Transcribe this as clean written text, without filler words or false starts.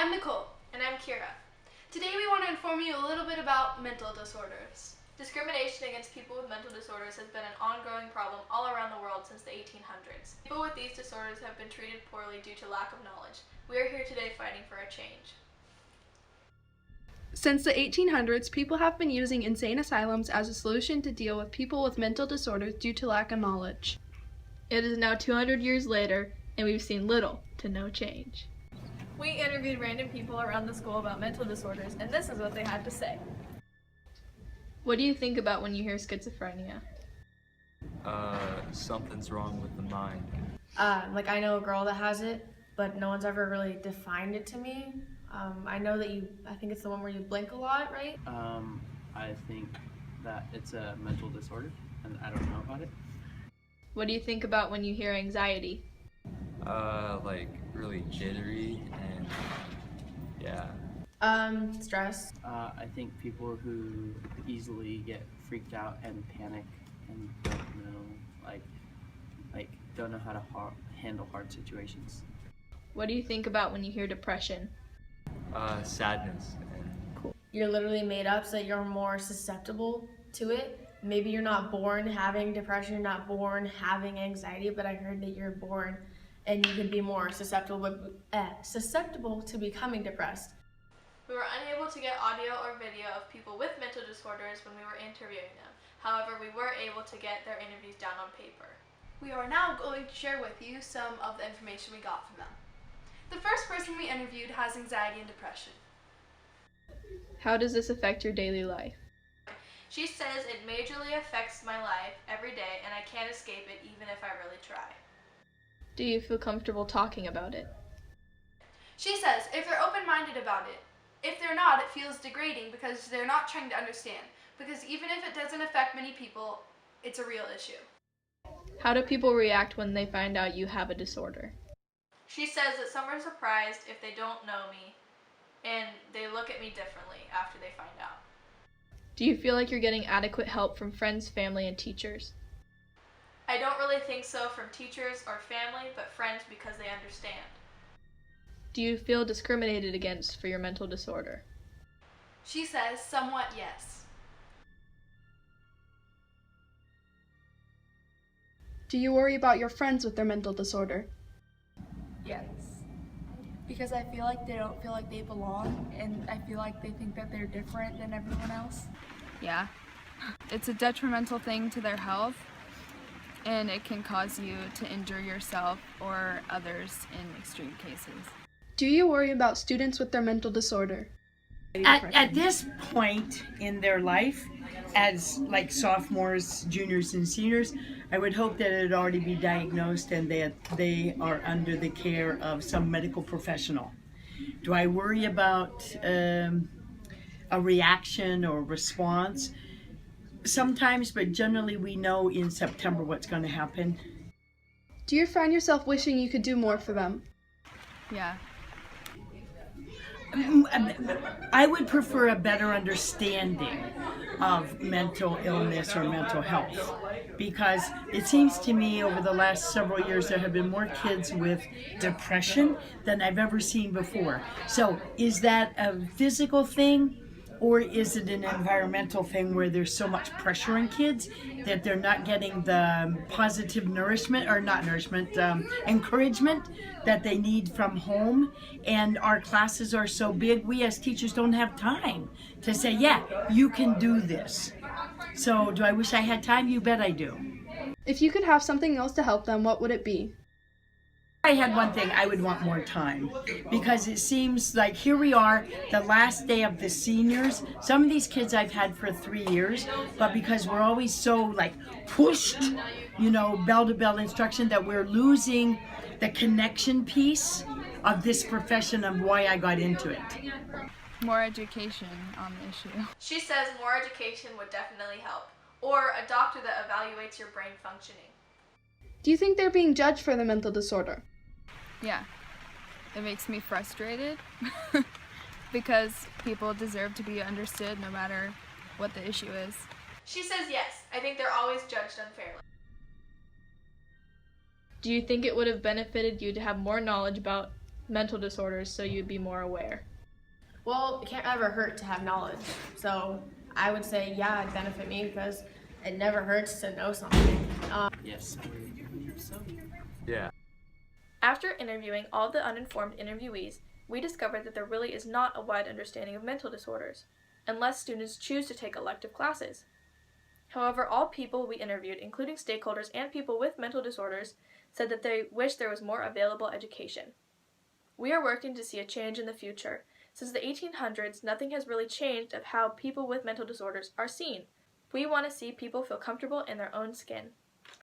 I'm Nicole. And I'm Kira. Today we want to inform you a little bit about mental disorders. Discrimination against people with mental disorders has been an ongoing problem all around the world since the 1800s. People with these disorders have been treated poorly due to lack of knowledge. We are here today fighting for a change. Since the 1800s, people have been using insane asylums as a solution to deal with people with mental disorders due to lack of knowledge. It is now 200 years later, and we've seen little to no change. We interviewed random people around the school about mental disorders, and this is what they had to say. What do you think about when you hear schizophrenia? Something's wrong with the mind. I know a girl that has it, but no one's ever really defined it to me. I know that I think it's the one where you blink a lot, right? I think that it's a mental disorder, and I don't know about it. What do you think about when you hear anxiety? Really jittery and yeah. Stress. I think people who easily get freaked out and panic and don't know how to handle hard situations. What do you think about when you hear depression? Sadness. And You're literally made up so that you're more susceptible to it. Maybe you're not born having depression, you're not born having anxiety, but I heard that you're born and you can be more susceptible to becoming depressed. We were unable to get audio or video of people with mental disorders when we were interviewing them. However, we were able to get their interviews down on paper. We are now going to share with you some of the information we got from them. The first person we interviewed has anxiety and depression. How does this affect your daily life? She says it majorly affects my life every day, and I can't escape it even if I really try. Do you feel comfortable talking about it? She says if they're open-minded about it. If they're not, it feels degrading because they're not trying to understand. Because even if it doesn't affect many people, it's a real issue. How do people react when they find out you have a disorder? She says that some are surprised if they don't know me, and they look at me differently after they find out. Do you feel like you're getting adequate help from friends, family, and teachers? I don't really think so from teachers or family, but friends because they understand. Do you feel discriminated against for your mental disorder? She says somewhat yes. Do you worry about your friends with their mental disorder? Yes, because I feel like they don't feel like they belong, and I feel like they think that they're different than everyone else. Yeah, it's a detrimental thing to their health, and it can cause you to injure yourself or others in extreme cases. Do you worry about students with their mental disorder? At this point in their life, as like sophomores, juniors, and seniors, I would hope that it would already be diagnosed and that they are under the care of some medical professional. Do I worry about a reaction or response? Sometimes, but generally we know in September what's going to happen. Do you find yourself wishing you could do more for them? Yeah. I would prefer a better understanding of mental illness or mental health, because it seems to me over the last several years there have been more kids with depression than I've ever seen before. So is that a physical thing, or is it an environmental thing where there's so much pressure on kids that they're not getting the positive encouragement that they need from home? And our classes are so big, we as teachers don't have time to say, yeah, you can do this. So do I wish I had time? You bet I do. If you could have something else to help them, what would it be? I had one thing, I would want more time, because it seems like here we are, the last day of the seniors. Some of these kids I've had for 3 years, but because we're always so pushed, bell to bell instruction, that we're losing the connection piece of this profession and why I got into it. More education on the issue. She says more education would definitely help, or a doctor that evaluates your brain functioning. Do you think they're being judged for their mental disorder? Yeah. It makes me frustrated because people deserve to be understood no matter what the issue is. She says yes. I think they're always judged unfairly. Do you think it would have benefited you to have more knowledge about mental disorders so you'd be more aware? Well, it can't ever hurt to have knowledge. So I would say, yeah, it'd benefit me because it never hurts to know something. Yes, I believe so. Yeah. After interviewing all the uninformed interviewees, we discovered that there really is not a wide understanding of mental disorders, unless students choose to take elective classes. However, all people we interviewed, including stakeholders and people with mental disorders, said that they wish there was more available education. We are working to see a change in the future. Since the 1800s, nothing has really changed of how people with mental disorders are seen. We want to see people feel comfortable in their own skin.